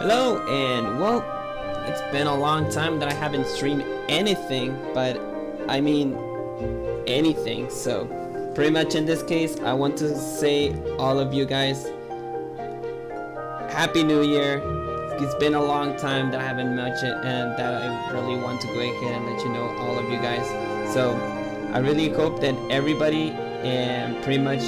Hello, and well, it's been a long time that I haven't streamed anything, but I mean anything. So pretty much in this case, I want to say all of you guys Happy New Year. It's been a long time that I haven't mentioned it, and that I really want to go ahead and let you know, all of you guys. So I really hope that everybody, and pretty much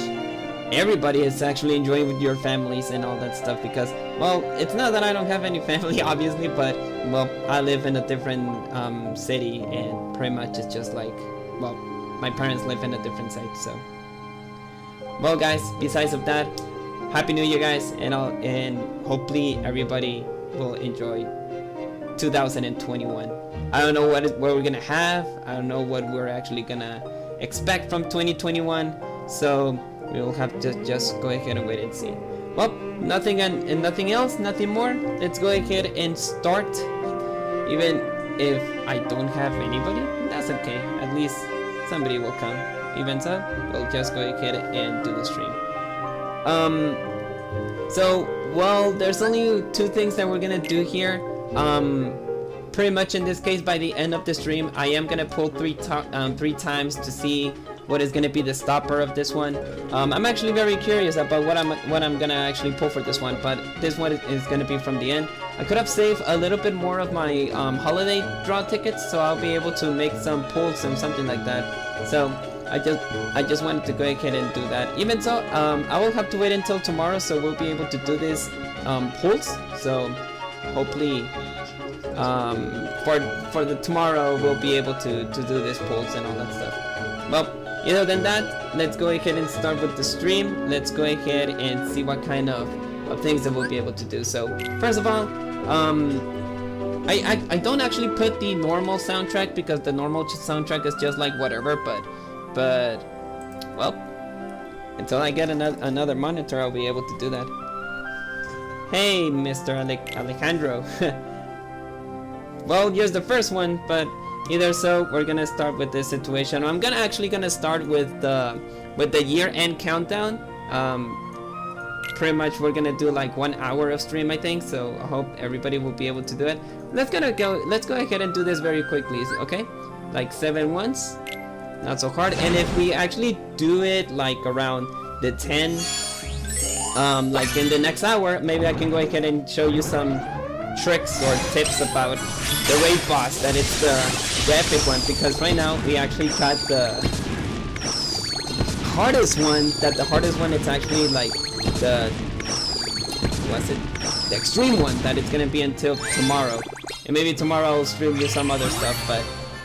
everybody, is actually enjoying with your families and all that stuff, because well, it's not that I don't have any family obviously, but well, I live in a different city, and pretty much it's just like, well, my parents live in a different state. So well guys, besides of that, Happy New Year guys, and hopefully everybody will enjoy 2021. I don't know what we're gonna have. I don't know what we're actually gonna expect from 2021, so we will have to just go ahead and wait and see. Well, nothing and nothing else, nothing more. Let's go ahead and start. Even if I don't have anybody, that's okay. At least somebody will come. Even so, we'll just go ahead and do the stream. So, well, there's only two things that we're gonna do here. Pretty much in this case, by the end of the stream, I am gonna pull three times to see what is gonna be the stopper of this one. I'm actually very curious about what I'm gonna actually pull for this one, but this one is gonna be from the end. I could have saved a little bit more of my holiday draw tickets, so I'll be able to make some pulls and something like that. So I just wanted to go ahead and do that. Even so, I will have to wait until tomorrow, so we'll be able to do this pulls. So hopefully for the tomorrow we'll be able to do this pulls and all that stuff. Well, other than that, let's go ahead and start with the stream. Let's go ahead and see what kind of things that we'll be able to do. So first of all, I don't actually put the normal soundtrack, because the normal soundtrack is just like whatever, but well, until I get another monitor, I'll be able to do that. Hey, Mr. Alejandro. Well, here's the first one, but either so, we're gonna start with this situation. I'm actually gonna start with the year-end countdown. Pretty much we're gonna do like 1 hour of stream, I think. So I hope everybody will be able to do it. Let's go ahead and do this very quickly, okay? Like 7 once, not so hard. And if we actually do it like around the 10, like in the next hour, maybe I can go ahead and show you some tricks or tips about the raid boss, that it's the epic one, because right now we actually got the hardest one. The hardest one, it's actually like the extreme one, that it's gonna be until tomorrow. And maybe tomorrow I'll stream you some other stuff,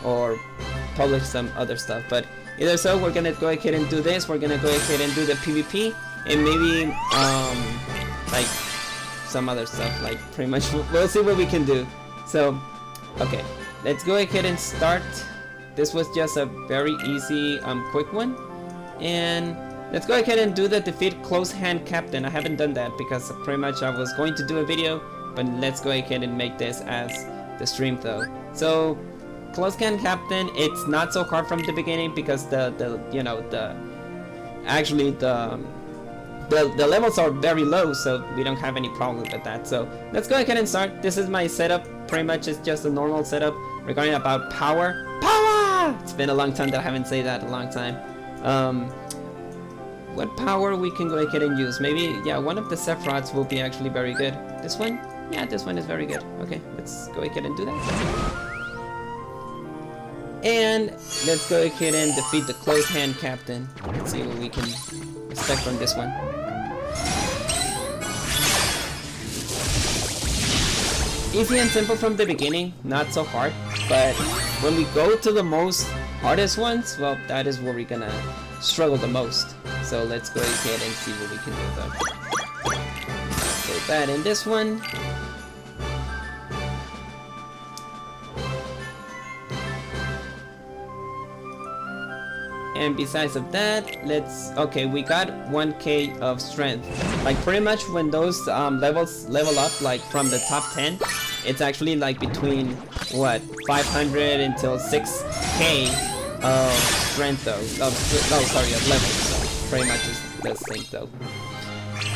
or publish some other stuff. But either so, we're gonna go ahead and do this. We're gonna go ahead and do the PvP, and maybe like some other stuff. Like pretty much we'll see what we can do. So okay, let's go ahead and start. This was just a very easy quick one, and let's go ahead and do the defeat close hand captain. I haven't done that because pretty much I was going to do a video, but let's go ahead and make this as the stream though. So close hand captain, it's not so hard from the beginning, because the levels are very low, so we don't have any problem with that. So let's go ahead and start. This is my setup. Pretty much it's just a normal setup. Regarding about power, it's been a long time that I haven't said that. A long time. What power we can go ahead and use? Maybe, yeah, one of the Sephiroths will be actually very good. This one? Yeah, this one is very good. Okay, let's go ahead and do that. And let's go ahead and defeat the close hand captain. Let's see what we can expect from this one. Easy and simple from the beginning, not so hard. But when we go to the most hardest ones, well, that is where we're gonna struggle the most. So let's go ahead and see what we can do though. So that in this one. And besides of that, okay, we got 1k of strength. Like pretty much when those levels level up, like from the top 10, it's actually like between what, 500 until 6k of strength though. Of levels. So pretty much is the same though.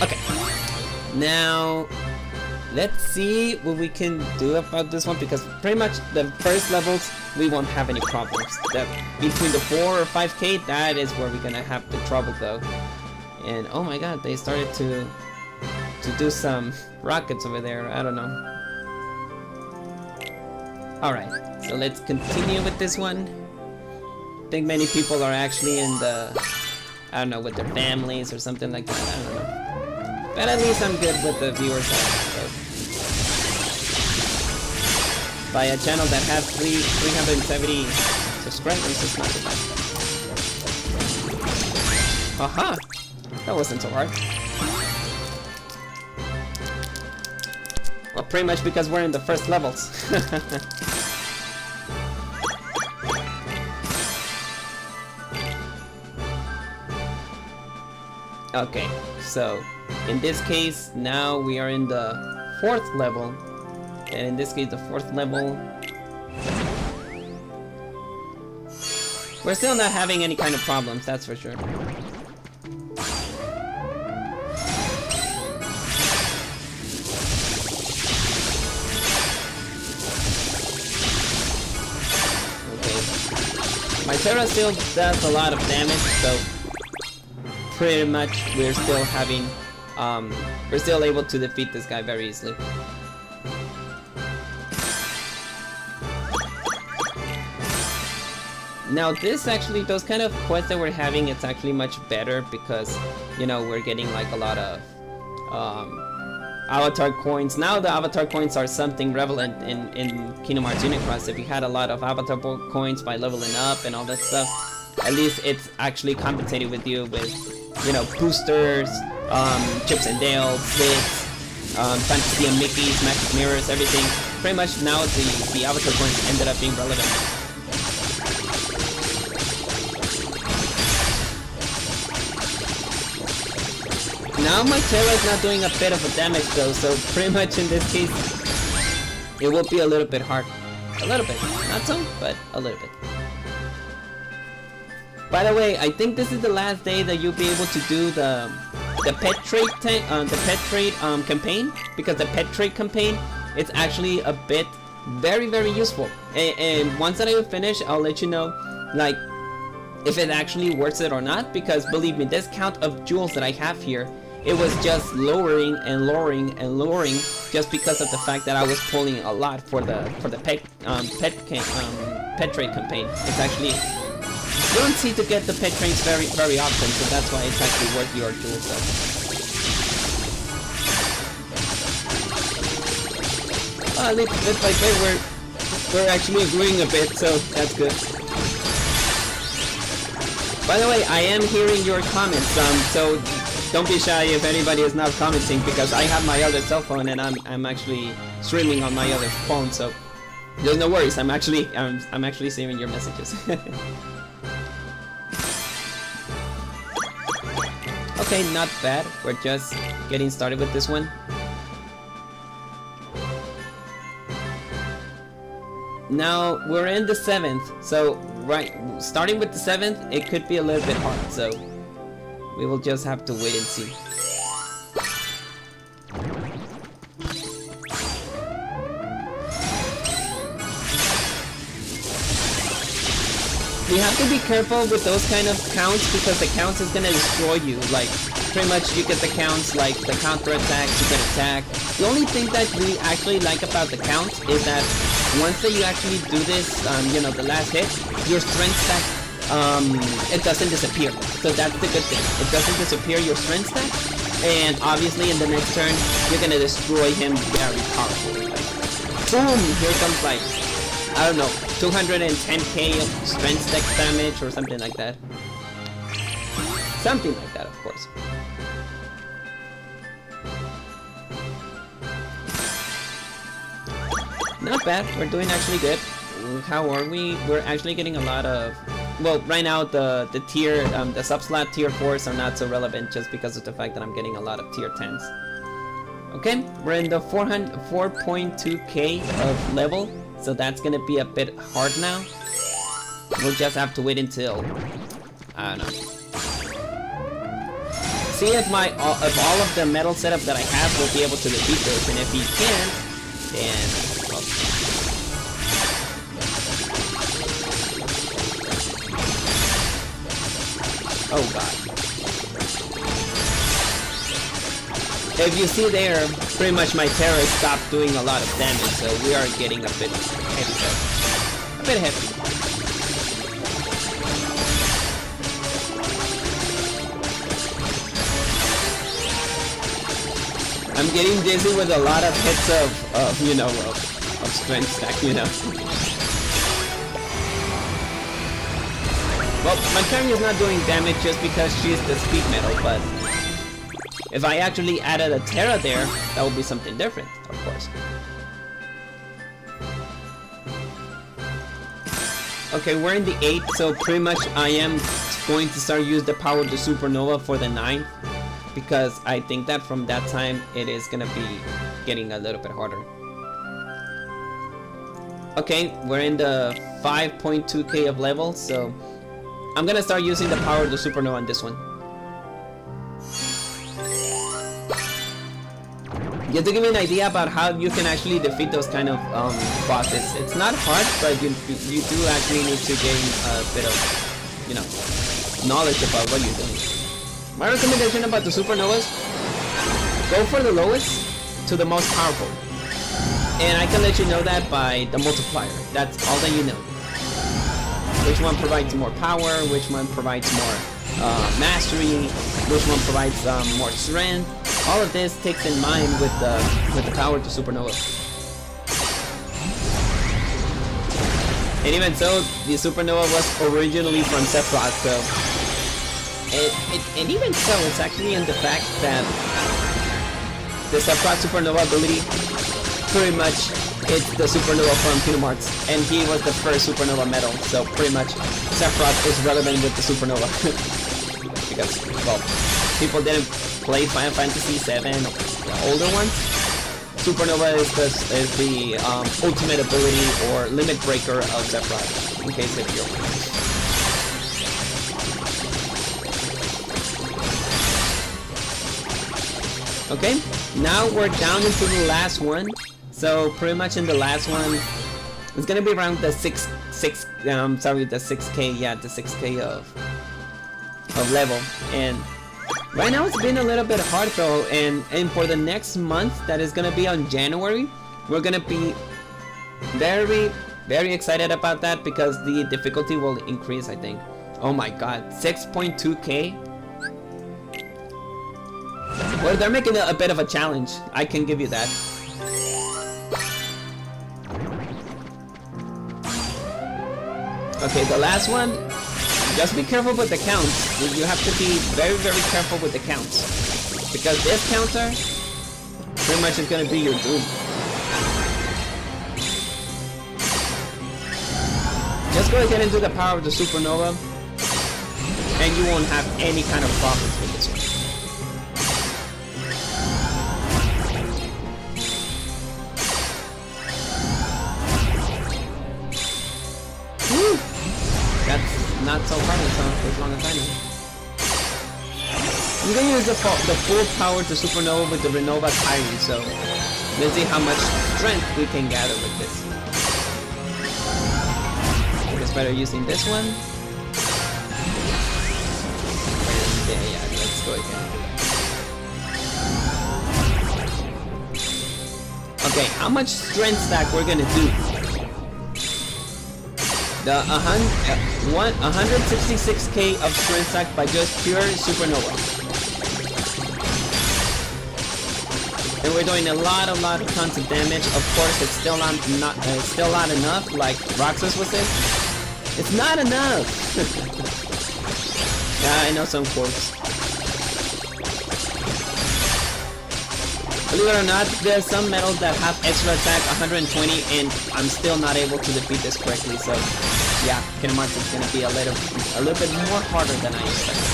Okay. Now let's see what we can do about this one, because pretty much the first levels we won't have any problems. Between the 4 or 5k, that is where we're gonna have the trouble though. And oh my god, they started to do some rockets over there. I don't know. Alright, so let's continue with this one. I think many people are actually in the, I don't know, with their families or something like that. I don't know. But at least I'm good with the viewers. So. By a channel that has 370 subscribers, it's not too bad. Aha! That wasn't so hard. Well, pretty much because we're in the first levels. Okay, so in this case, now we are in the 4th level. And in this case, the 4th level, we're still not having any kind of problems, that's for sure. Okay. My Terra still does a lot of damage, so pretty much we're still having, we're still able to defeat this guy very easily. Now this actually, those kind of quests that we're having, it's actually much better because, you know, we're getting like a lot of avatar coins. Now the avatar coins are something relevant in Kingdom Hearts Unicross. If you had a lot of avatar coins by leveling up and all that stuff, at least it's actually compensated with you with, you know, boosters, Chips and Dale, Zids, Fantasy and Mickey's, Magic Mirrors, everything. Pretty much now the avatar coins ended up being relevant. Now my Terra is not doing a bit of a damage though, so pretty much in this case, it will be a little bit hard. A little bit. Not so, but a little bit. By the way, I think this is the last day that you'll be able to do the pet trade campaign, because the pet trade campaign, it's actually a bit very useful. And once that I finish, I'll let you know, like, if it actually worth it or not, because believe me, this count of jewels that I have here, it was just lowering and lowering and lowering just because of the fact that I was pulling a lot for the pet trade campaign. It's actually, you don't seem to get the pet trains very often, so that's why it's actually worth your jewels though. Little by bit, we're actually agreeing a bit, so that's good. By the way, I am hearing your comments, so don't be shy if anybody is not commenting, because I have my other cell phone and I'm actually streaming on my other phone, so there's no worries. I'm actually saving your messages. Okay, not bad. We're just getting started with this one. Now we're in the 7th, so right, starting with the 7th, it could be a little bit hard, so we will just have to wait and see. You have to be careful with those kind of counts, because the counts is gonna destroy you. Like, pretty much you get the counts, like the counter attacks, you get attack. The only thing that we actually like about the counts is that once that you actually do this, you know, the last hit, your strength stack, it doesn't disappear. So that's the good thing. It doesn't disappear your strength stack, and obviously in the next turn, you're gonna destroy him very powerfully. Boom! Here comes like, I don't know, 210k of strength stack damage or something like that. Something like that, of course. Not bad, we're doing actually good. How are we? We're actually getting a lot of... Well, right now the tier, the sub-slot tier 4s are not so relevant just because of the fact that I'm getting a lot of tier 10s. Okay, we're in the 4.2k of level, so that's gonna be a bit hard now. We'll just have to wait until, I don't know, see if if all of the metal setup that I have will be able to defeat this, and if he can't, then well. Oh god. If you see there, pretty much my Terra stopped doing a lot of damage, so we are getting a bit heavy. A bit heavy. I'm getting dizzy with a lot of hits of you know, of strength stack, you know. Well, my Terra is not doing damage just because she's the speed metal, but if I actually added a Terra there, that would be something different, of course. Okay, we're in the 8th, so pretty much I am going to start use the power of the Supernova for the 9th, because I think that from that time it is gonna be getting a little bit harder. Okay, we're in the 5.2k of level, so I'm gonna start using the power of the Supernova on this one. Just to give you an idea about how you can actually defeat those kind of bosses. It's not hard, but you do actually need to gain a bit of, you know, knowledge about what you're doing. My recommendation about the Supernovas, go for the lowest to the most powerful. And I can let you know that by the multiplier. That's all that you know. Which one provides more power, which one provides more mastery, which one provides more strength. All of this takes in mind with the power of the Supernova. And even so, the Supernova was originally from Sephiroth, so and even so, it's actually in the fact that the Sephiroth Supernova ability, pretty much, it's the Supernova from Kingdom Hearts, and he was the first Supernova metal, so pretty much Sephiroth is relevant with the Supernova. Because, well, people didn't play Final Fantasy VII, the older ones. Supernova is the ultimate ability or limit breaker of Sephiroth, in case if you're wondering. Okay, now we're down into the last one. So pretty much in the last one, it's gonna be around the 6k, yeah, the 6k of level. And right now it's been a little bit hard though, and for the next month, that is gonna be on January, we're gonna be very excited about that because the difficulty will increase, I think. Oh my god, 6.2k. Well, they're making a bit of a challenge, I can give you that. Okay, the last one, just be careful with the counts. You have to be very careful with the counts. Because this counter pretty much is going to be your doom. Just go ahead and do the power of the Supernova, and you won't have any kind of problems with this one. That's not so hard as long as I know. I'm gonna use the full power to Supernova with the Renova Kyrie, so let's see how much strength we can gather with this. I think it's better using this one. And yeah, let's go again. Okay, how much strength stack we're gonna do? The 166k of strength stack by just pure Supernova. And we're doing a lot of tons of damage. Of course, it's still not enough, like Roxas was saying. It's not enough. Yeah, I know some quotes. Believe it or not, there's some metals that have extra attack 120, and I'm still not able to defeat this correctly. So, yeah, Kingdom Hearts is gonna be a little bit more harder than I expected.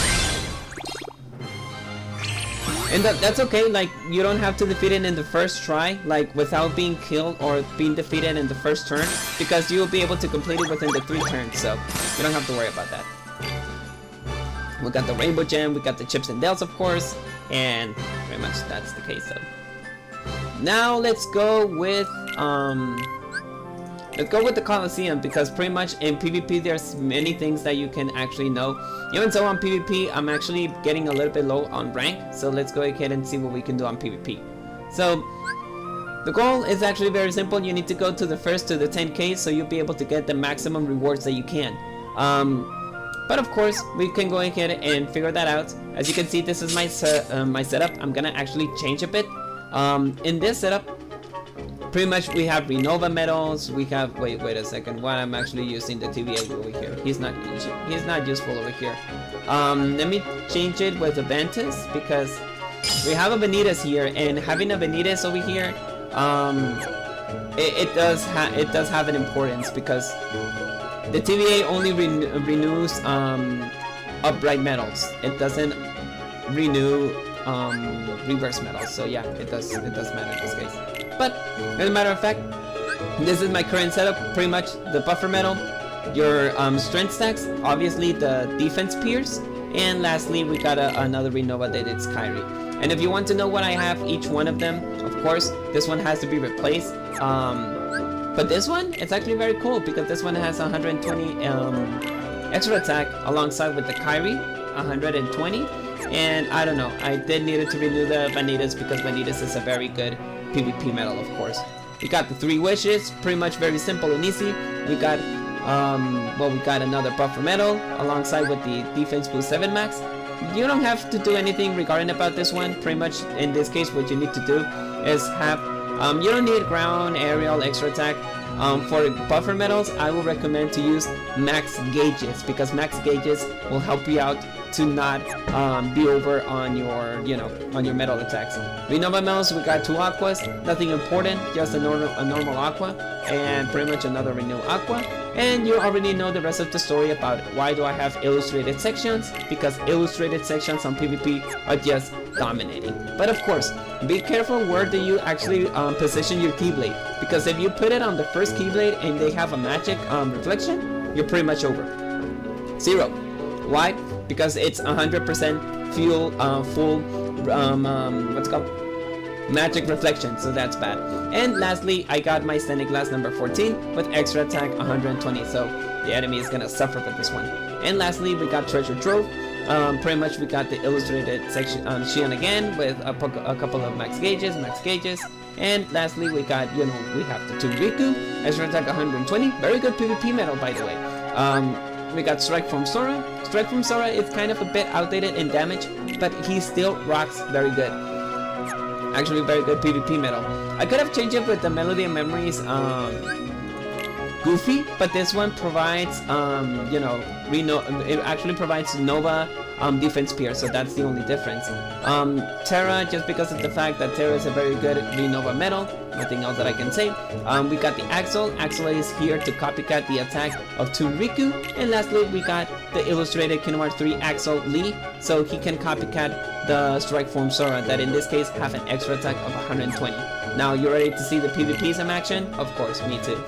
And that's okay. Like, you don't have to defeat it in the first try, like without being killed or being defeated in the first turn, because you'll be able to complete it within the 3 turns. So you don't have to worry about that. We got the Rainbow Gem, we got the Chips and Dales, of course, and pretty much that's the case. So now let's go with the Coliseum, because pretty much in PvP there's many things that you can actually know. Even so, on PvP I'm actually getting a little bit low on rank, so let's go ahead and see what we can do on PvP. So the goal is actually very simple. You need to go to the first to the 10k, so you'll be able to get the maximum rewards that you can. But of course we can go ahead and figure that out. As you can see, this is my setup. I'm gonna actually change a bit. In this setup, pretty much we have Renova medals. We have wait a second. Why I'm actually using the TVA over here? He's not useful over here. Let me change it with the Ventus, because we have a Vanitas here, and having a Vanitas over here, it does have an importance, because the TVA only renews upright metals. It doesn't renew reverse metals. So yeah, it does matter in this case. But as a matter of fact, this is my current setup. Pretty much the buffer metal, your strength stacks, obviously the defense pierce, and lastly we got another Renova that it's Kyrie. And if you want to know what I have each one of them, of course this one has to be replaced. But this one, it's actually very cool, because this one has 120 extra attack alongside with the Kyrie, 120. And I don't know, I did need to renew the Vanitas, because Vanitas is a very good PvP metal, of course. We got the 3 wishes, pretty much very simple and easy. We got we got another buffer metal alongside with the defense boost 7 max. You don't have to do anything regarding about this one. Pretty much in this case what you need to do is have you don't need ground, aerial, extra attack. For buffer metals, I will recommend to use max gauges, because max gauges will help you out to not be over on your, on your metal attacks. Renova metals, we got 2 aquas, nothing important, just a normal aqua, and pretty much another renew aqua. And you already know the rest of the story about why do I have illustrated sections, because illustrated sections on PvP are just dominating. But of course, be careful where do you actually position your Keyblade, because if you put it on the first Keyblade and they have a magic reflection, you're pretty much over. 0. Why? Because it's 100% full what's it called? Magic reflection, so that's bad. And lastly, I got my standing glass number 14 with extra attack 120, so the enemy is gonna suffer with this one. And lastly, we got treasure trove. Pretty much we got the illustrated section Shion again with a couple of max gauges. And lastly, we got, we have the 2 Riku, extra attack 120, very good PvP metal, by the way. We got Strike from Sora. Strike from Sora is kind of a bit outdated in damage, but he still rocks very good. Actually, very good PvP metal. I could have changed it with the Melody and Memories Goofy, but this one provides, it actually provides Nova defense pierce, so that's the only difference. Terra, just because of the fact that Terra is a very good Renova metal, nothing else that I can say. We got the Axel. Axel is here to copycat the attack of 2 Riku. And lastly, we got the illustrated Kingdom Hearts 3 Axel Lee, so he can copycat the Strike Form Sora, that in this case have an extra attack of 120. Now, you ready to see the PvPs in action? Of course, me too.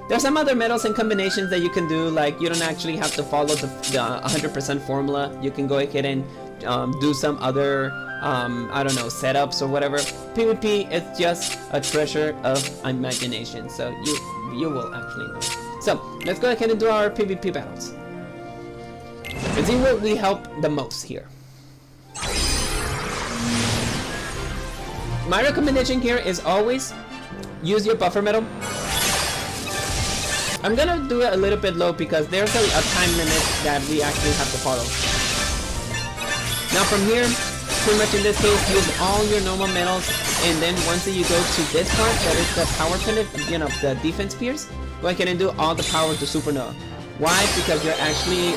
There's some other metals and combinations that you can do, like you don't actually have to follow the 100% formula. You can go ahead and do some other, I don't know, setups or whatever. PvP is just a treasure of imagination, so you will actually know. So, let's go ahead and do our PvP battles. Let's see what we help the most here. My recommendation here is always use your buffer metal. I'm gonna do it a little bit low because there's a time limit that we actually have to follow. Now from here, pretty much in this case, use all your normal metals, and then once you go to this part, that is the power pivot, the defense pierce, go ahead and do all the power to Supernova. Why? Because you're actually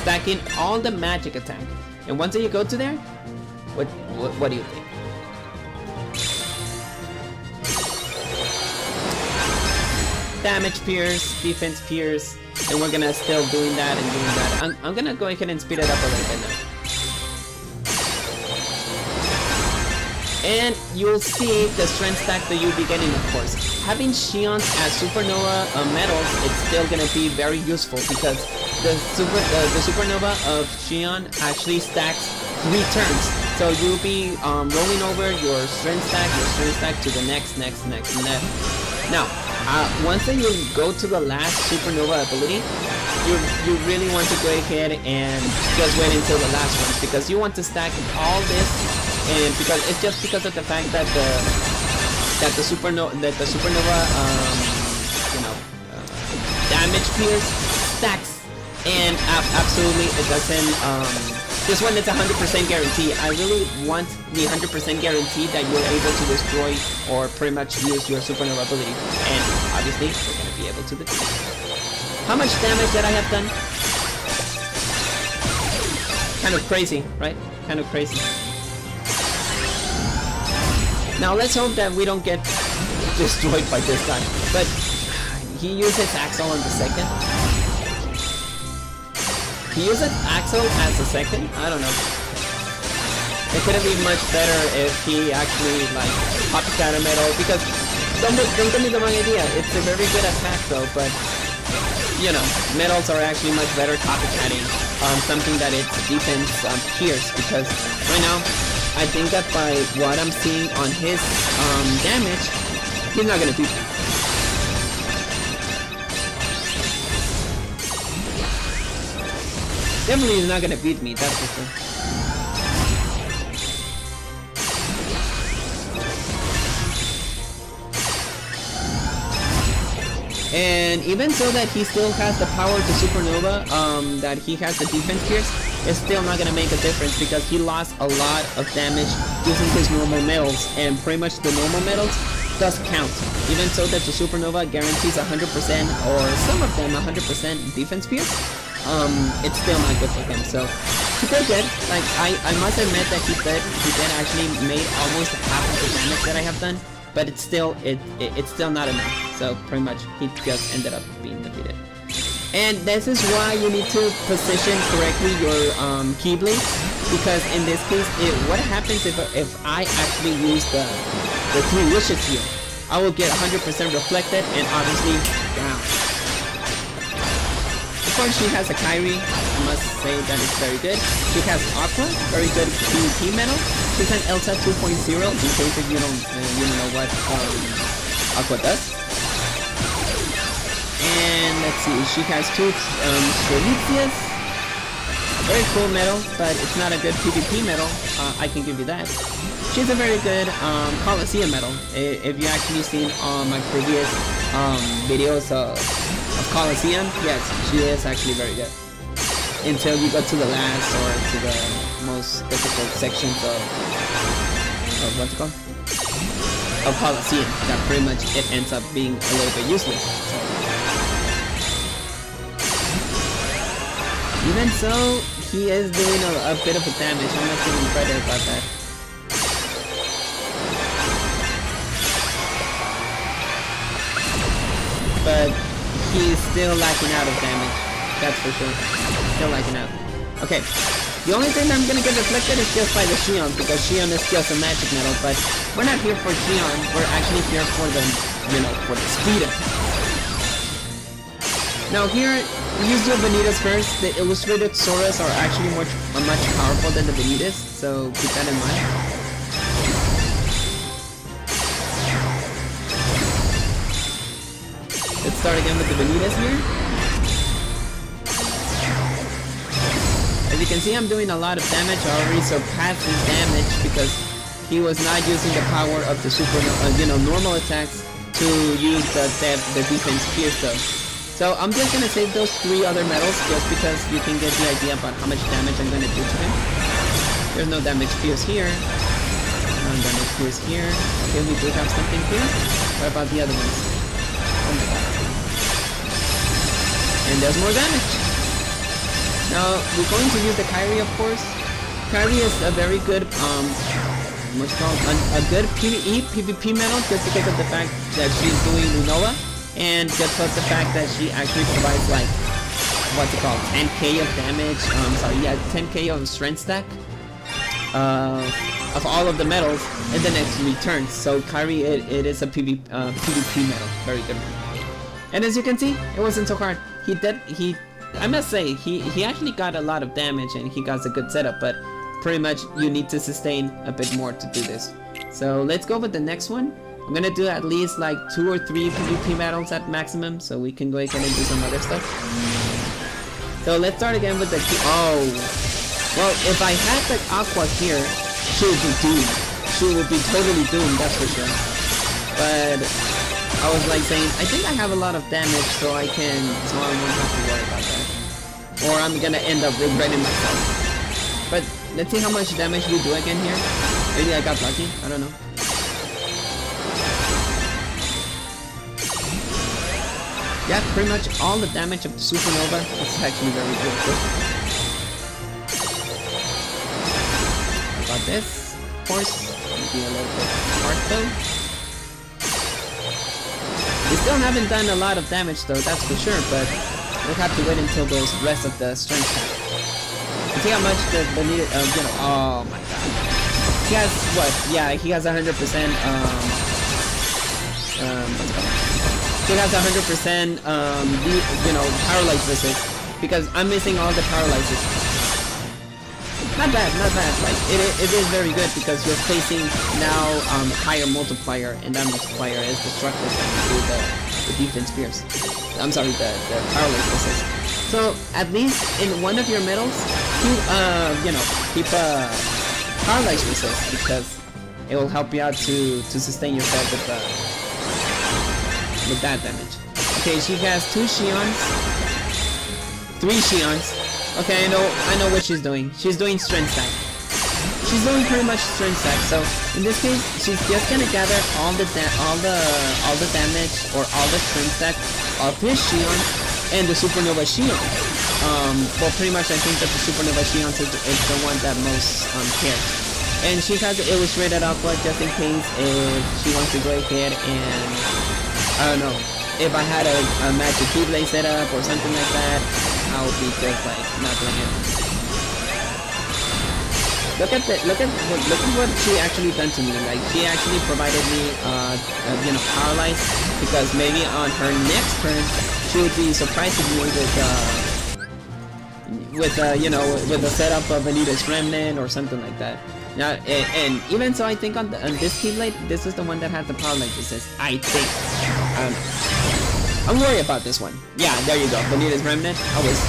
stacking all the magic attack. And once you go to there, what do you think? Damage pierce, defense pierce, and we're gonna still doing that and doing that. I'm gonna go ahead and speed it up a little bit now. And you'll see the strength stack that you'll be getting, of course. having Xions as Supernova medals, it's still gonna be very useful because the Supernova of Xion actually stacks 3 turns. So you'll be rolling over your strength stack to the next. Now, once you go to the last Supernova ability, you really want to go ahead and just wait until the last ones because you want to stack all this, and because it's just because of the fact that the supernova damage pierce stacks, and absolutely it doesn't. This one is 100% guarantee. I really want the 100% guarantee that you're able to destroy or pretty much use your supernova ability, and obviously we're gonna be able to defeat it. How much damage that I have done? Kind of crazy, right? Kind of crazy. Now let's hope that we don't get destroyed by this guy. But he uses Axel on the second. He uses Axel as a second? I don't know. It could have been much better if he actually like copycat a metal, because don't get me the wrong idea, it's a very good attack though, but you know, metals are actually much better copycatting something that its defense pierce, because right now I think that by what I'm seeing on his damage, he's not gonna beat me. Definitely he's not gonna beat me, that's for sure. And even so that he still has the power to Supernova, that he has the defense pierce, it's still not gonna make a difference because he lost a lot of damage using his normal metals, and pretty much the normal metals does count. Even so that the Supernova guarantees 100% or some of them 100% defense pierce, it's still not good for him. So he did good. Like I must admit that he did actually made almost half of the damage that I have done, but it's still not enough. So pretty much he just ended up being defeated. And this is why you need to position correctly your Keyblades, because in this case, what happens if I actually use the 3 wishes here? I will get 100% reflected and obviously down. Of course, she has a Kyrie. I must say that it's very good. She has Aqua, very good PvP metal. She's an Elsa 2.0 in case if you don't know what Aqua does. And let's see, she has 2 Strelitzias. Very cool metal, but it's not a good PvP metal. I can give you that. She's a very good Colosseum metal. If you actually seen my previous videos of Colosseum, yes, she is actually very good. Until you go to the last or to the most difficult sections of what's it called? Of Colosseum. That pretty much it ends up being a little bit useless. So. Even so, he is doing a bit of a damage. I must give him credit about that. But he's still lacking out of damage. That's for sure. Still lacking out. Okay. The only thing I'm gonna get reflected is just by the Xion, because Xion is just a magic metal, but we're not here for Xion. We're actually here for the, for the speed of it. Now here, use your Vanitas first. The illustrated Soras are actually much powerful than the Vanitas, so keep that in mind. Let's start again with the Vanitas here. As you can see, I'm doing a lot of damage. I already surpassed his damage because he was not using the power of the normal attacks to use the defense pierce though. So I'm just gonna save those 3 other medals just because you can get the idea about how much damage I'm gonna do to him. There's no damage pierce here. No damage pierce here. Okay, we do have something here. What about the other ones? Oh my god. And there's more damage. Now we're going to use the Kyrie, of course. Kyrie is a very good what's it called? A good PvP metal just because of the fact that she's doing Lunova. And just for the fact that she actually provides like, what's it called, 10k of damage, 10k of strength stack, of all of the medals, and then it returns. So Kyrie, it is a PvP medal. Very good. And as you can see, it wasn't so hard. I must say, he actually got a lot of damage and he got a good setup, but pretty much you need to sustain a bit more to do this. So let's go with the next one. I'm gonna do at least like 2 or 3 PvP battles at maximum, so we can go ahead and do some other stuff. So let's start again with the oh, well, if I had the Aqua here, she would be doomed. She would be totally doomed, that's for sure. But I was like saying, I think I have a lot of damage, so I won't have to worry about that. Or I'm gonna end up regretting myself. But let's see how much damage we do again here. Maybe I got lucky, I don't know. Yeah, pretty much all the damage of the Supernova is actually very good. About this, of course, maybe a little bit hard though. We still haven't done a lot of damage though, that's for sure, but we'll have to wait until the rest of the strength pack. And see how much the needed, oh my god. He has what? Yeah, he has 100%, he has 100%, paralyze resist, because I'm missing all the paralyzes. Not bad, not bad. Like, it is very good because you're facing now higher multiplier, and that multiplier is destructive to the defense spears. I'm sorry, the paralyze resist. So at least in one of your medals, keep paralyze resist, because it will help you out to sustain yourself with that damage. Okay, she has 2 Xions, 3 Xions. Okay, I know what she's doing. She's doing strength stack. She's doing pretty much strength stack. So in this case, she's just gonna gather all the damage or all the strength stack of his Xions and the Supernova Xions. Well, pretty much I think that the Supernova Xions is the one that most cares. And she has the illustrated Aqua just in case if she wants to go ahead and, I don't know, if I had a magic Keyblade setup or something like that, I would be just like not doing it. Look at what she actually done to me. Like, she actually provided me paralyze, because maybe on her next turn she would be surprising me with a setup of Anita's Remnant or something like that. Now, and even so, I think on this Keyblade, this is the one that has the paralyze resist. I think. I'm worried about this one. Yeah, there you go. Bonita's Remnant. I was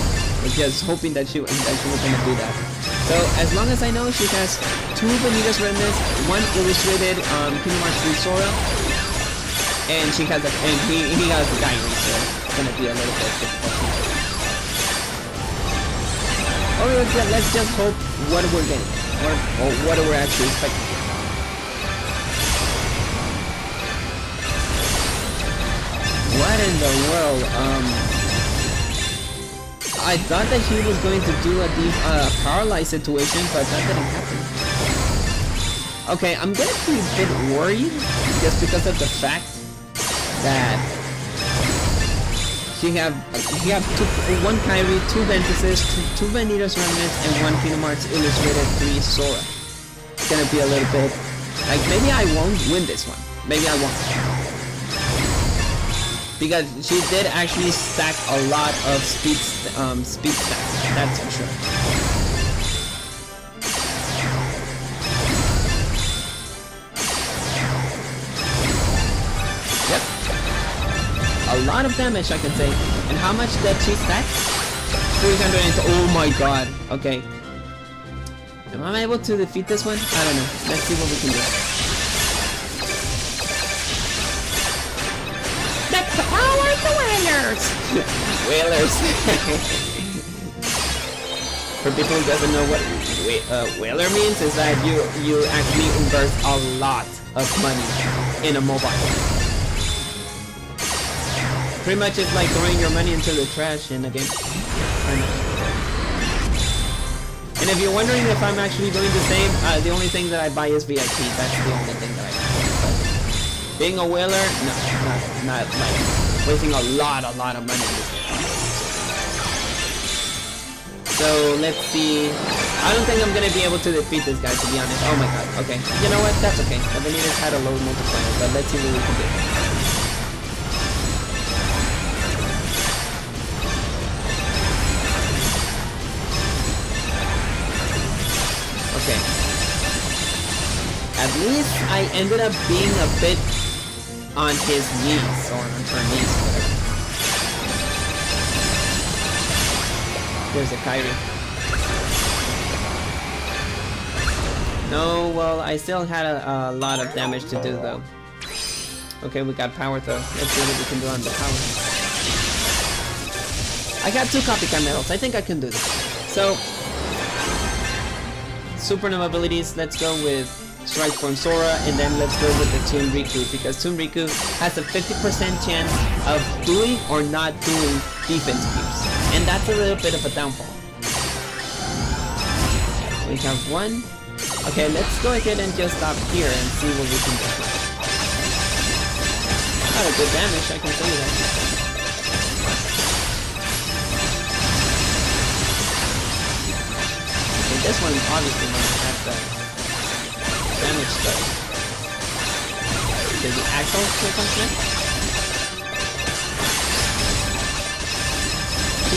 just hoping that she was gonna do that. So as long as I know, she has 2 Bonita's Remnants, 1 illustrated Kingdom Hearts 3 Sora, and he has the Gyro, so it's gonna be a little bit difficult. Or let's just hope what we're getting, or what we're actually expecting. What in the world? I thought that he was going to do a paralyzed situation, but that didn't happen. Okay, I'm gonna be a bit worried just because of the fact that he have 1 Kyrie, 2 Ventuses, 2 Vanitas Remnants, and 1 Kingdom Hearts Illustrated 3 Sora. It's gonna be a little bit like, maybe I won't win this one. Maybe I won't. Because she did actually stack a lot of speed stack, that's for sure. Yep. A lot of damage, I can say. And how much did she stack? 300 and oh my god. Okay. Am I able to defeat this one? I don't know. Let's see what we can do. The power of the whalers! Whalers! For people who doesn't know what whaler means, is that you actually invest a lot of money in a mobile. Pretty much it's like throwing your money into the trash in a game. And if you're wondering if I'm actually doing the same, the only thing that I buy is VIP. That's the only thing that I buy. Being a whaler, no, not like wasting a lot of money in this game. So let's see. I don't think I'm gonna be able to defeat this guy, to be honest. Oh my god. Okay. You know what? That's okay. The Vanitas had a low multiplier, but let's see what we can do. Okay. At least I ended up being a bit on his knees, or on her knees, whatever. There's a Kyrie. No, well, I still had a lot of damage to do, though. Okay, we got power, though. Let's see what we can do on the power. I got 2 copycat medals. I think I can do this. So, supernova abilities, let's go with Strike from Sora, and then let's go with the Toon Riku, because Toon Riku has a 50% chance of doing or not doing defense pierce, and that's a little bit of a downfall. We have 1. Okay, let's go ahead and just stop here and see what we can do. Not a good damage, I can tell you that. Okay, this one obviously won't have the damage though. Does the Axel still come next?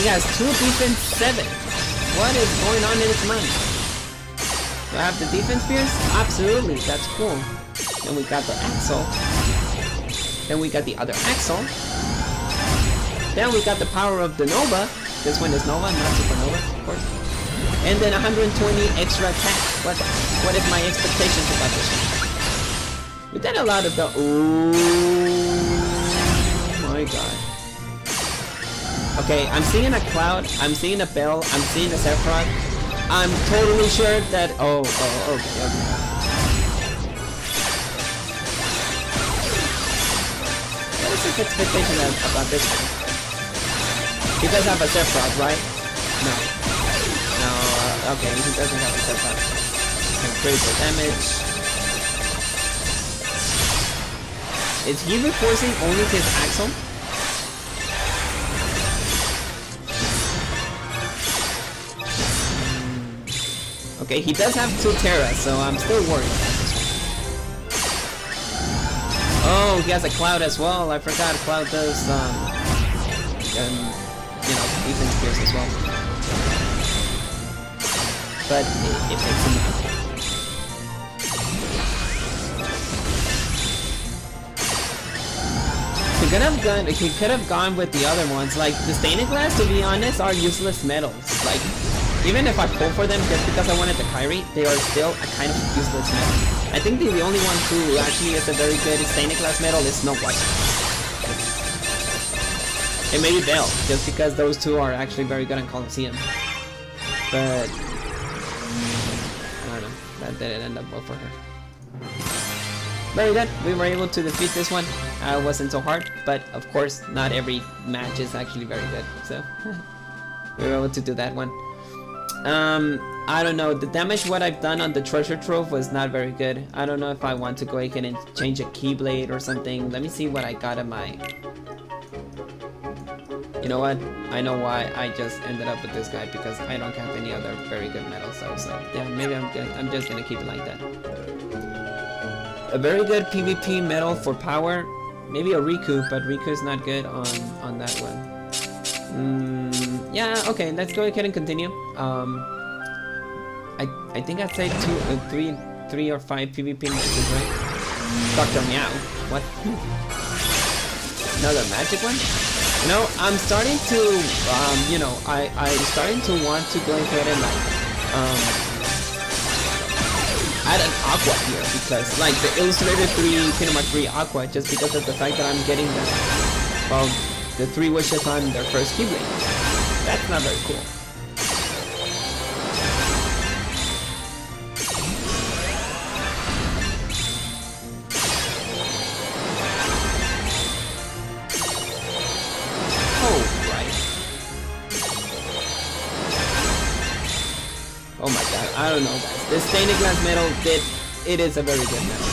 He has 2 defense 7. What is going on in his mind? Do I have the defense pierce? Absolutely, that's cool. Then we got the Axel. Then we got the other Axel. Then we got the power of the Nova. This one is Nova, not Supernova, of course. And then 120 extra attack. What is my expectations about this one? We did a lot of the... Oh my god. Okay, I'm seeing a Cloud, I'm seeing a Bell, I'm seeing a Sephiroth. I'm totally sure that... okay. What is his expectation about this one? He does have a Sephiroth, right? No. Okay, he doesn't have a Sephiroth. And critical damage. Is he reinforcing only his Axel? Okay, he does have 2 Terra, so I'm still worried about this one. Oh, he has a Cloud as well. I forgot Cloud does, defense pierce as well. But it takes enough. He could have gone with the other ones. Like the stained glass, to be honest, are useless metals. Like even if I pull for them just because I wanted the Kyrie, they are still a kind of useless metal. I think the only one who actually is a very good stained glass metal is Snow White. And maybe Belle, just because those 2 are actually very good in Colosseum. But I don't know, that didn't end up well for her. Very good, we were able to defeat this one. It wasn't so hard, but of course not every match is actually very good, so we were able to do that one. I don't know, the damage what I've done on the treasure trove was not very good. I don't know if I want to go ahead and change a Keyblade or something. Let me see what I got in my... You know what? I know why I just ended up with this guy, because I don't have any other very good medals, so yeah, maybe I'm just gonna keep it like that. A very good PvP medal for power, maybe a Riku, but Riku is not good on that one. Yeah, okay, let's go ahead and continue. I think I'd say 3 or 5 PvP matches, right? Dr. Meow. What? Another magic one? You know, I'm starting to, I'm starting to want to go ahead and add an Aqua here, because like the Illustrator 3, Kingdom 3 Aqua, just because of the fact that I'm getting the 3 wishes on their first Keyblade. That's not very cool. Oh my god, I don't know guys. This stained glass metal, it is a very good metal.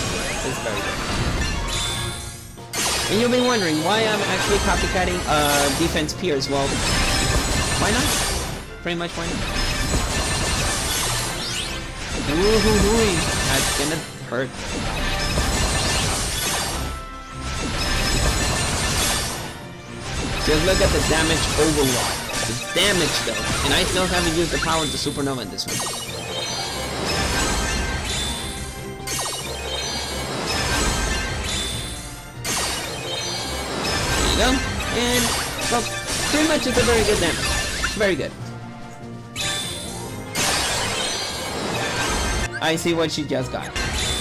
It's very good. And you'll be wondering why I'm actually copycatting defense pierce. Well, why not? pretty much why not? Ooh, that's gonna hurt. Just look at the damage overall. The damage though, and I still haven't used the power of the supernova in this one. There you go, and well, pretty much it's a very good damage. Very good. I see what she just got.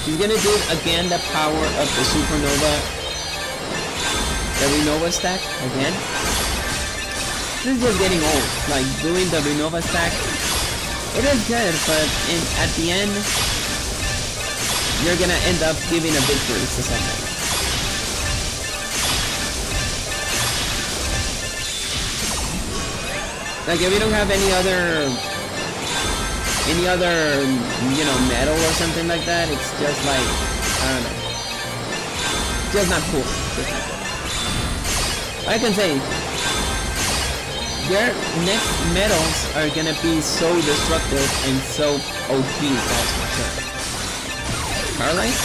She's gonna do again the power of the supernova, the Renova stack again. This is just getting old. Like doing the Renova stack, it is good, but at the end, you're gonna end up giving a victory to somebody. Like if you don't have any other, you know, metal or something like that, it's just like, I don't know, just not cool. Just not cool. I can say, their next metals are gonna be so destructive and so OP, that's for sure. Paralyze?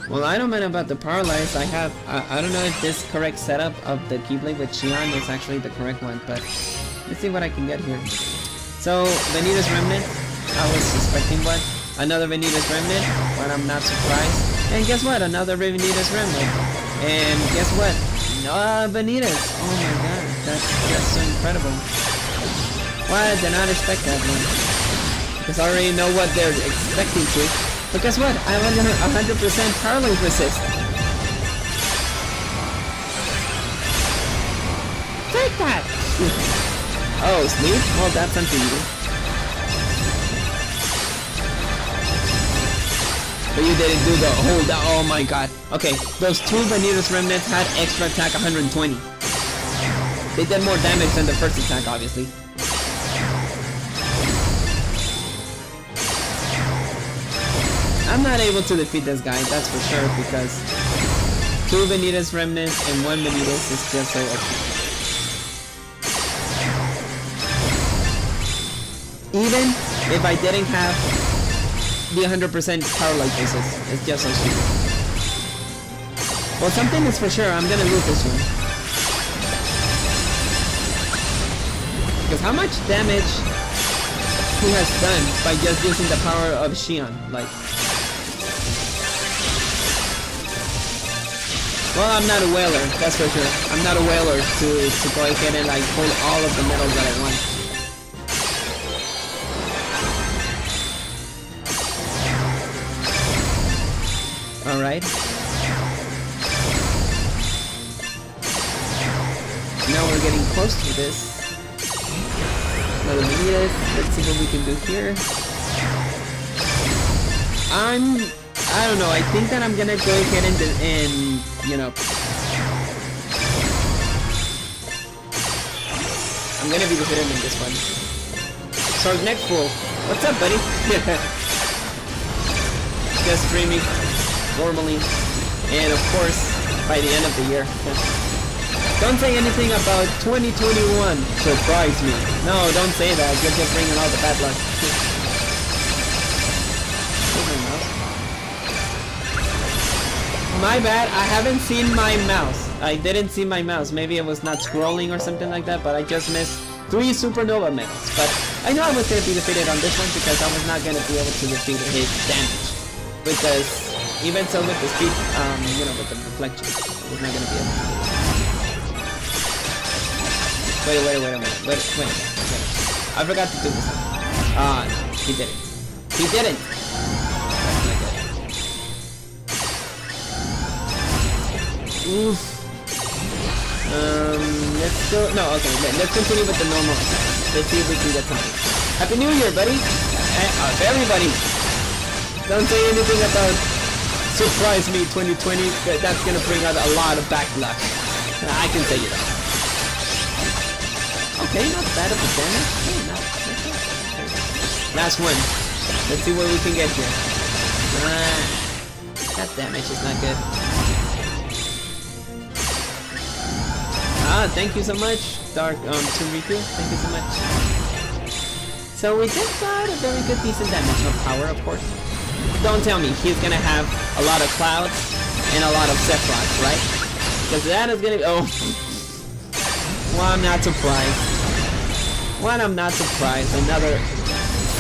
Well, I don't know about the Paralyze. I don't know if this correct setup of the Keyblade with Xion is actually the correct one, but let's see what I can get here. So, Vanitas Remnant, I was suspecting what? Another Vanitas Remnant, but I'm not surprised. And guess what? Another Vanitas Remnant. And guess what? Vanitas! Oh my god, that's just so incredible. Why did I not expect that one? Because I already know what they're expecting to. But guess what? I have 100% Paralyze resist. Take that! Oh, sleep? Well, that's something new. But you didn't do the whole, oh my god. Okay, those two Vanitas Remnants had extra attack 120. They did more damage than the first attack, obviously. I'm not able to defeat this guy, that's for sure, because two Vanitas Remnants and one Vanitas is just so OP. Even if I didn't have the 100% Paralyze resist, it's just so stupid. Well, something is for sure, I'm gonna lose this one. Because how much damage he has done by just using the power of Xion, like... Well, I'm not a whaler, that's for sure. I'm not a whaler to go ahead and like pull all of the metals that I want. Alright. Now we're getting close to this. Another Vanitas. Let's see what we can do here. I don't know, I think that I'm gonna go ahead and you know, I'm gonna be defeated in this one. So next fool, what's up, buddy? Just streaming normally, and of course by the end of the year. Don't say anything about 2021. Surprise me. No, don't say that. You're just bringing all the bad luck. My bad, I haven't seen my mouse. I didn't see my mouse. Maybe it was not scrolling or something like that, but I just missed 3 supernova medals. But I know I was going to be defeated on this one because I was not going to be able to defeat his damage. Because even so with the speed, you know, with the reflection, I was not going to be able to do it. Wait a minute. Wait a minute. I forgot to do this. Ah, no, he didn't. He didn't! Oof. Let's go. No, okay. Let's continue with the normal attacks. Let's see if we can get something. Happy New Year, buddy! Everybody! Don't say anything about surprise me 2020. That's gonna bring out a lot of bad luck. I can tell you that. Okay, not bad of a damage. Hey, not bad. Last one. Let's see what we can get here. That damage is not good. Ah, thank you so much, Dark Turiku. Thank you so much. So we did got a very good, decent dimensional power, of course. Don't tell me he's gonna have a lot of clouds and a lot of Sephiroths, right? Because that is gonna be... Oh. Well, I'm not surprised. Well, I'm not surprised. Another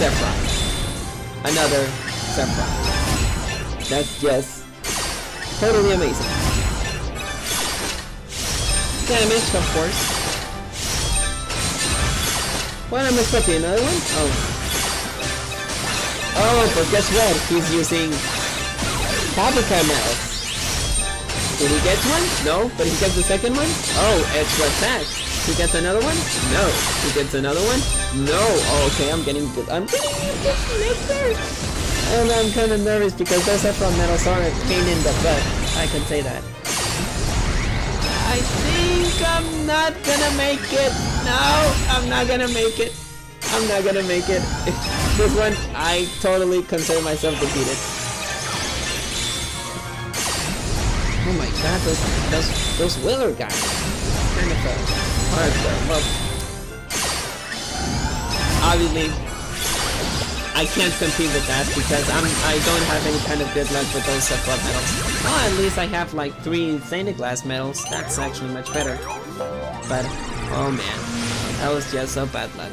Sephiroth. Another Sephiroth. That's just totally amazing. Damage, of course. What, I'm expecting another one? Oh. Oh, but guess what? He's using Paprika Metals. Did he get one? No, but he gets the second one? Oh, extra attack. He gets another one? No. He gets another one? No. Oh, okay, I'm getting good. I'm getting there. And I'm kind of nervous because those Sephiroth medals are a pain in the butt. I can say that. I think I'm not gonna make it. No, I'm not gonna make it. I'm not gonna make it. This one, I totally consider myself defeated. Oh my god, those Willer guys. Kind of hard though. Well, obviously, I can't compete with that because I don't have any kind of good luck with those Sephiroth medals. Well, at least I have like 3 stained glass medals. That's actually much better. But oh man, that was just so bad luck.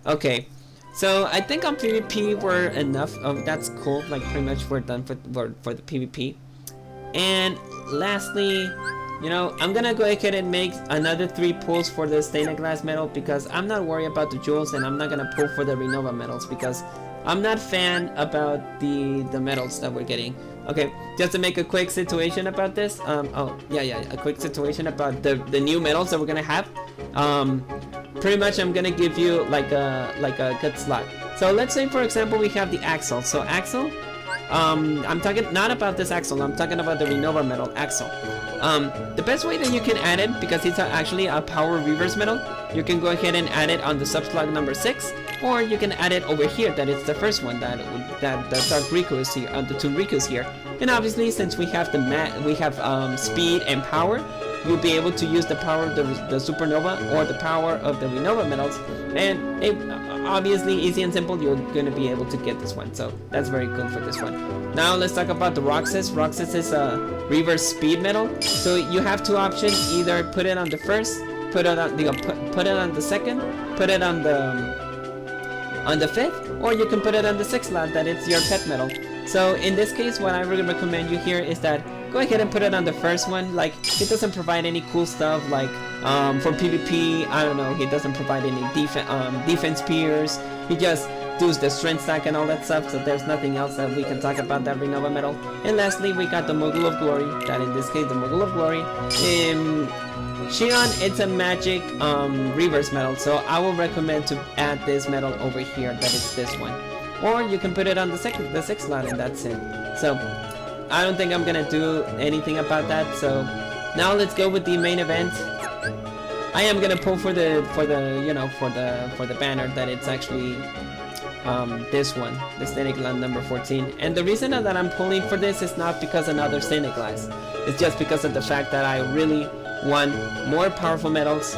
Okay, so I think on PvP we're enough. Oh, that's cool. Like pretty much we're done for the PvP. And lastly, you know, I'm gonna go ahead and make another 3 pulls for the stained glass medal because I'm not worried about the jewels, and I'm not gonna pull for the Renova medals because I'm not fan about the medals that we're getting. Okay, just to make a quick situation about this. A quick situation about the new medals that we're gonna have. Pretty much I'm gonna give you like a good slot. So let's say for example we have the Axel. So Axel. I'm talking not about this Axel, I'm talking about the Renova medal Axel. The best way that you can add it, because it's actually a power reverse medal, you can go ahead and add it on the subslot number 6, or you can add it over here, that it's the first one, that Dark Riku is here, the two Rikus here. And obviously since we have speed and power, you'll be able to use the power of the Supernova or the power of the Renova medals, and obviously easy and simple, you're gonna be able to get this one, so that's very good for this one. Now let's talk about the Roxas. Roxas is a reverse speed medal, so you have 2 options: either put it on the first, put it on the second, put it on the 5th, or you can put it on the 6th slot, that it's your pet medal. So in this case, what I really recommend you here is that go ahead and put it on the first one. Like, it doesn't provide any cool stuff like for PvP, I don't know, he doesn't provide any defense peers. He just does the strength stack and all that stuff, so there's nothing else that we can talk about that Renova medal. And lastly, we got the Mogul of Glory, that in this case, the Mogul of Glory. Shion, it's a magic reverse medal, so I will recommend to add this medal over here, that it's this one. Or you can put it on the 6th slot, and that's it. So I don't think I'm gonna do anything about that. So now let's go with the main event. I am gonna pull for the banner, that it's actually this one, the stained glass number 14. And the reason that I'm pulling for this is not because another stained glass. It's just because of the fact that I really want more powerful medals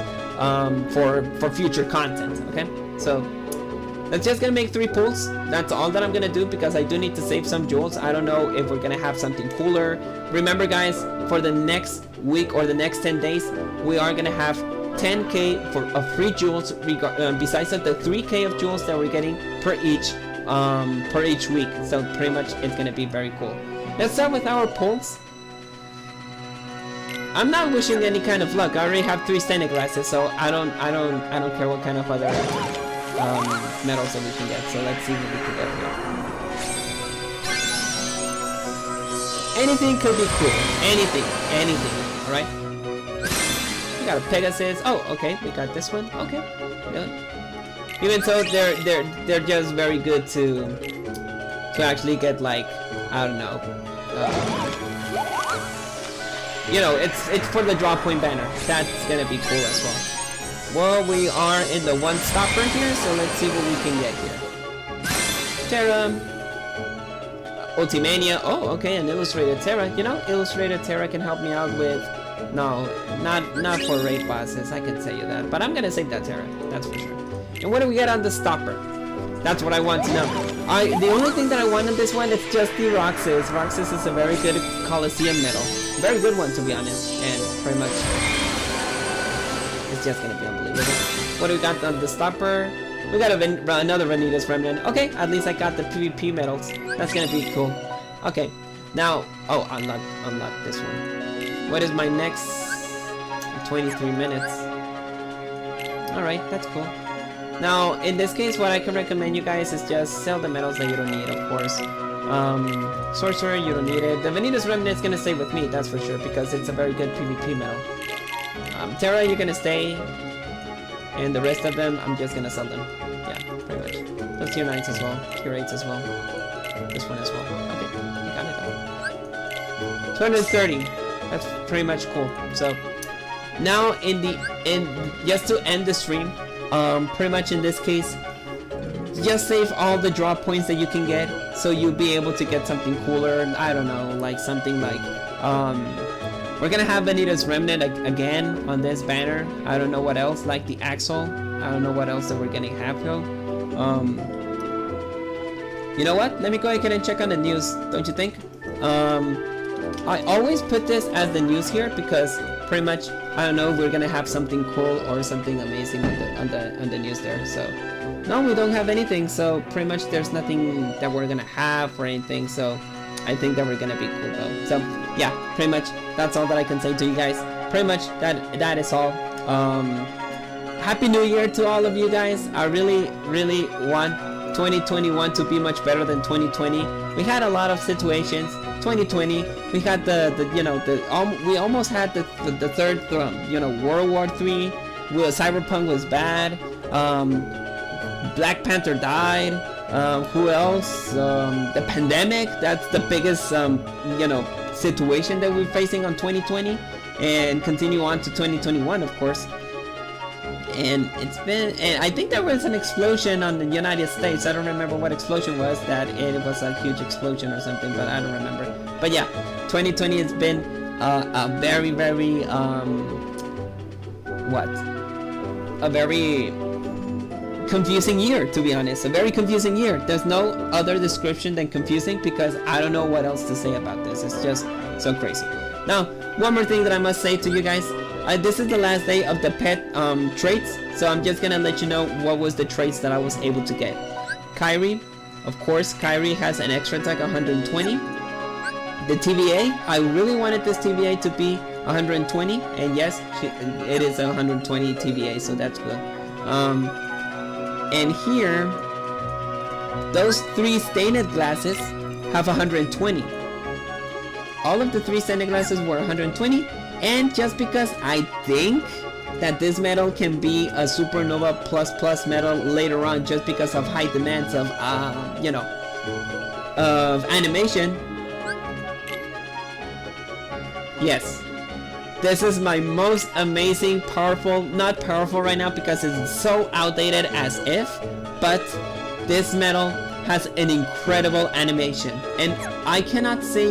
for future content. Okay, so that's just gonna make 3 pulls. That's all that I'm gonna do because I do need to save some jewels. I don't know if we're gonna have something cooler. Remember guys, for the next week or the next 10 days, we are gonna have 10k of free jewels besides the 3k of jewels that we're getting per each week. So pretty much it's gonna be very cool. Let's start with our pulls. I'm not wishing any kind of luck. I already have 3 stained glasses, so I don't care what kind of other medals that we can get. So let's see what we can get here. Anything could be cool. Anything. Alright? We got a Pegasus. Oh, okay, we got this one. Okay. Good. Even so, they're just very good to actually get, like, I don't know. You know, it's for the draw point banner. That's gonna be cool as well. Well, we are in the 1 stopper here, so let's see what we can get here. Terra, Ultimania. Oh, okay, an Illustrated Terra. You know, Illustrated Terra can help me out with No, not for raid bosses, I can tell you that. But I'm gonna save that Terra, that's for sure. And what do we get on the stopper? That's what I want to know. The only thing that I want on this one is just the Roxas. Roxas is a very good Coliseum medal. Very good one, to be honest. And pretty much, it's just gonna be unbelievable. What do we got on the stopper? We got another Vanitas Remnant. Okay, at least I got the PvP medals. That's gonna be cool. Okay, now, oh, unlock this one. What is my next 23 minutes? Alright, that's cool. Now, in this case, what I can recommend you guys is just sell the medals that you don't need, of course. Sorcerer, you don't need it. The Vanitas Remnant is gonna stay with me, that's for sure, because it's a very good PvP medal. Terra, you're gonna stay. And the rest of them, I'm just gonna sell them. Yeah, pretty much. Those tier 9s as well, tier 8s as well. This one as well. Okay, we got it all. 230. That's pretty much cool. So now just to end the stream, pretty much in this case, just save all the drop points that you can get, so you'll be able to get something cooler. I don't know, like something like we're gonna have Vanitas Remnant again on this banner. I don't know what else, like the Axle. I don't know what else that we're gonna have though. You know what? Let me go ahead and check on the news, don't you think? I always put this as the news here because pretty much, I don't know, we're gonna have something cool or something amazing on the news there. So no, we don't have anything, so pretty much there's nothing that we're gonna have or anything, so I think that we're gonna be cool though. So yeah, pretty much that's all that I can say to you guys. Pretty much that is all. Happy New Year to all of you guys. I really want 2021 to be much better than 2020. We had a lot of situations. 2020, we had we almost had the third World War III. Cyberpunk was bad. Black Panther died. Who else? The pandemic. That's the biggest situation that we're facing on 2020, and continue on to 2021, of course. And it's been, and I think there was an explosion on the United States. I don't remember what explosion was, that it was a huge explosion or something, but I don't remember. But yeah, 2020 has been a very confusing year, to be honest. A very confusing year. There's no other description than confusing, because I don't know what else to say about this. It's just so crazy. Now, one more thing that I must say to you guys. This is the last day of the pet traits, so I'm just gonna let you know what was the traits that I was able to get. Kyrie, of course, Kyrie has an extra attack 120. The TVA, I really wanted this TVA to be 120, and yes, it is a 120 TVA, so that's good. And here, those 3 stained glasses have 120. All of the 3 stained glasses were 120. And just because I think that this medal can be a Supernova plus medal later on, just because of high demands of of animation. Yes, this is my most amazing, powerful, not powerful right now because it's so outdated as if, but this medal has an incredible animation, and I cannot say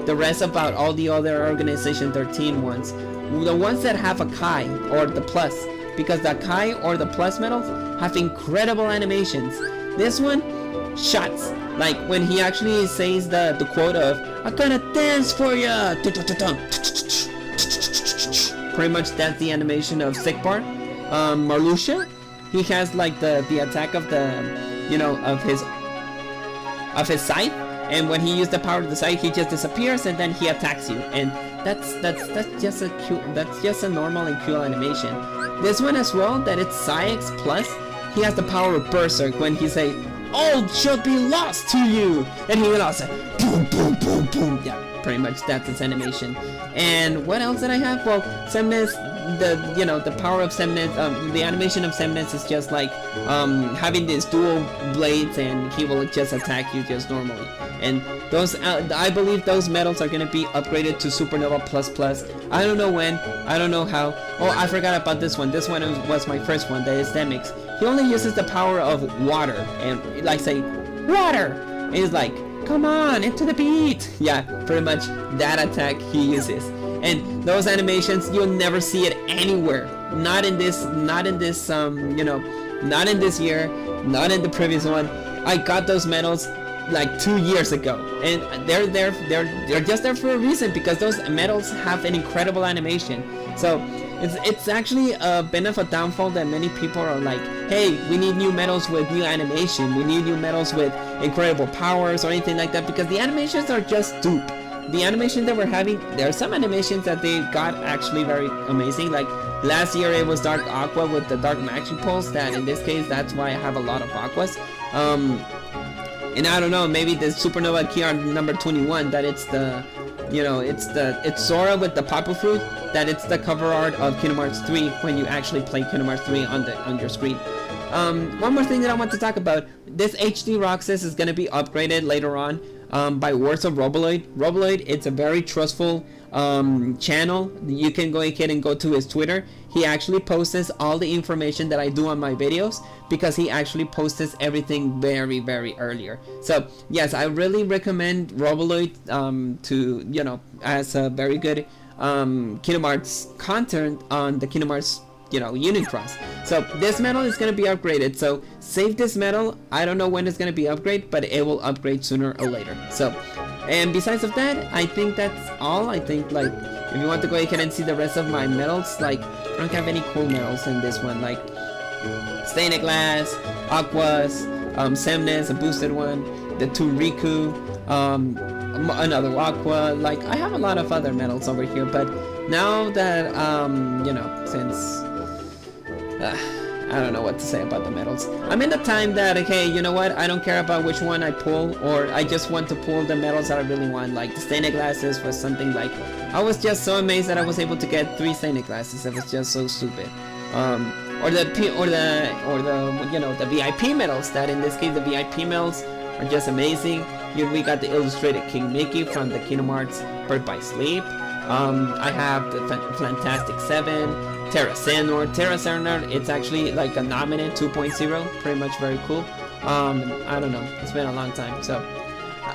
the rest about all the other Organization 13 ones. The ones that have a Kai or the Plus, because the Kai or the Plus medals have incredible animations. This one, shots. Like when he actually says the quote of, "I'm gonna dance for ya." Pretty much that's the animation of Sigbar. Marluxia, he has like the attack of the of his scythe. And when he used the power of the scythe, he just disappears and then he attacks you. And that's just a normal and cool animation. This one as well, that it's Psyx plus, he has the power of Berserk when he say, "All should be lost to you," and he will also boom boom boom boom. Yeah, pretty much that's its animation. And what else did I have? Well, Semnes, the power of Semnes, the animation of Semnes is just like having these dual blades, and he will just attack you just normally. And those, I believe those medals are gonna be upgraded to Supernova plus. I don't know when, I don't know how. Oh, I forgot about this one. This one was my first one, the Istemix. He only uses the power of water, and like say, water! And it's like, come on, into the beat. Yeah, pretty much that attack he uses. And those animations, you'll never see it anywhere. Not in this, you know, not in this year, not in the previous one. I got those medals like 2 years ago, and they're just there for a reason, because those medals have an incredible animation. So it's actually a bit of a downfall that many people are like, hey, we need new medals with new animation, we need new medals with incredible powers or anything like that, because the animations are just dupe. The animation that we're having, there are some animations that they got actually very amazing. Like last year it was Dark Aqua with the Dark Magic Pulse, that in this case that's why I have a lot of Aquas. And I don't know, maybe the Supernova Key Art number 21, that it's the, you know, it's Sora with the Papa Fruit, that it's the cover art of Kingdom Hearts 3 when you actually play Kingdom Hearts 3 on your screen. One more thing that I want to talk about, this HD Roxas is going to be upgraded later on by words of Roboloid. Roboloid, it's a very trustful channel. You can go ahead and go to his Twitter. He actually posts all the information that I do on my videos, because he actually posts everything very, very earlier. So yes, I really recommend Roboloid to, you know, as a very good Kingdom Hearts content on the Kingdom Hearts, you know, Union Cross. So this medal is going to be upgraded, so save this medal. I don't know when it's going to be upgraded, but it will upgrade sooner or later. So, and besides of that, I think that's all. I think, like, if you want to go ahead and see the rest of my medals, like, I don't have any cool medals in this one, like Stained Glass, Aquas, Semnes, a boosted one, the 2 Riku, another Aqua. Like, I have a lot of other medals over here, but now that, you know, since I don't know what to say about the medals. I'm in the time that, okay, you know what, I don't care about which one I pull, or I just want to pull the medals that I really want. Like the Stained Glasses was something like, I was just so amazed that I was able to get 3 Stained Glasses. It was just so stupid. Or the you know, the VIP medals, that in this case the VIP medals are just amazing. Here we got the illustrated King Mickey from the Kingdom Hearts Birth by Sleep. I have the Fantastic 7, Terra Sandor, it's actually like a nominate 2.0, pretty much very cool. I don't know, it's been a long time, so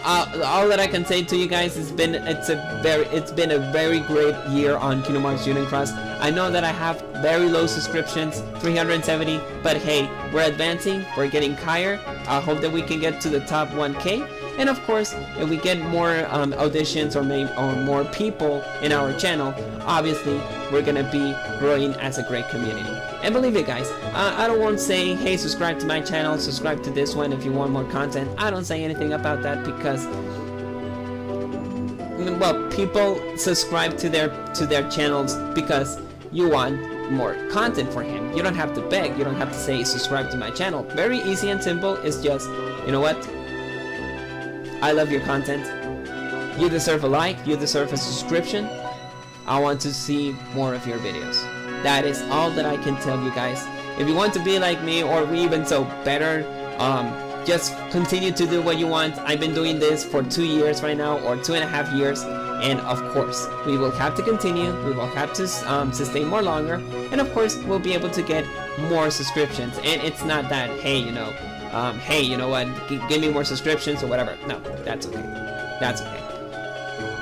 all that I can say to you guys has been, it's been a very great year on Kingdom Hearts Union Cross. I know that I have very low subscriptions, 370, but hey, we're advancing, we're getting higher. I hope that we can get to the top 1K. And of course, if we get more auditions or more people in our channel, obviously we're gonna be growing as a great community. And believe it, guys, I don't want to say, hey, subscribe to my channel, subscribe to this one if you want more content. I don't say anything about that, because, well, people subscribe to their channels because you want more content for him. You don't have to beg, you don't have to say subscribe to my channel. Very easy and simple. It's just, you know what, I love your content, you deserve a like, you deserve a subscription, I want to see more of your videos. That is all that I can tell you guys. If you want to be like me, or even so better, just continue to do what you want. I've been doing this for 2 years right now, or 2.5 years, and of course we will have to continue, we will have to sustain more longer, and of course we'll be able to get more subscriptions. And it's not that, hey, you know, hey, you know what, give me more subscriptions or whatever. No, that's okay. That's okay.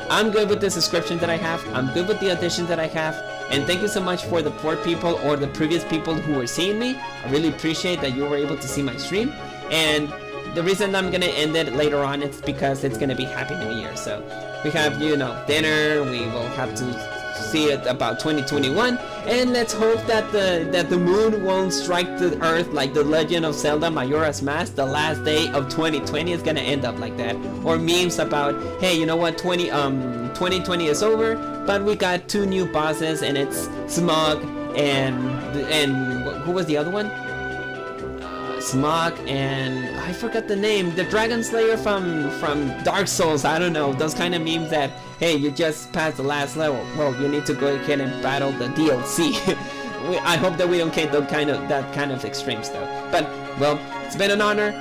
I'm good with the subscription that I have. I'm good with the auditions that I have. And thank you so much for the 4 people or the previous people who were seeing me. I really appreciate that you were able to see my stream. And the reason I'm gonna end it later on is because it's gonna be Happy New Year. So we have, you know, dinner. We will have to see it about 2021, and let's hope that the moon won't strike the earth like the Legend of Zelda Majora's Mask. The last day of 2020 is gonna end up like that, or memes about, hey, you know what, 2020 is over, but we got 2 new bosses, and it's Smog and who was the other one? Smog and I forgot the name, the Dragon Slayer from Dark Souls. I don't know, those kind of memes that, hey, you just passed the last level, well, you need to go ahead and battle the DLC. I hope that we don't get that kind of extreme stuff. But well, it's been an honor,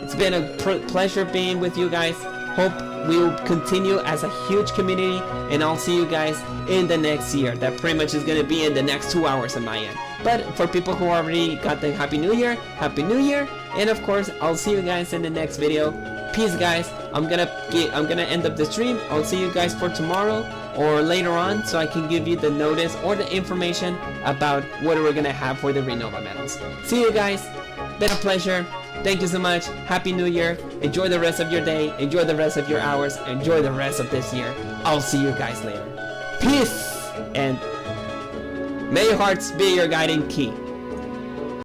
it's been a pleasure being with you guys. Hope we will continue as a huge community, and I'll see you guys in the next year. That pretty much is going to be in the next 2 hours on my end. But for people who already got the Happy New Year, Happy New Year, and of course I'll see you guys in the next video. peace, guys. I'm gonna end up the stream. I'll see you guys for tomorrow or later on, so I can give you the notice or the information about what we're gonna have for the Renova medals. See you guys. Been a pleasure. Thank you so much. Happy New Year. Enjoy the rest of your day. Enjoy the rest of your hours. Enjoy the rest of this year. I'll see you guys later. Peace, and may your hearts be your guiding key.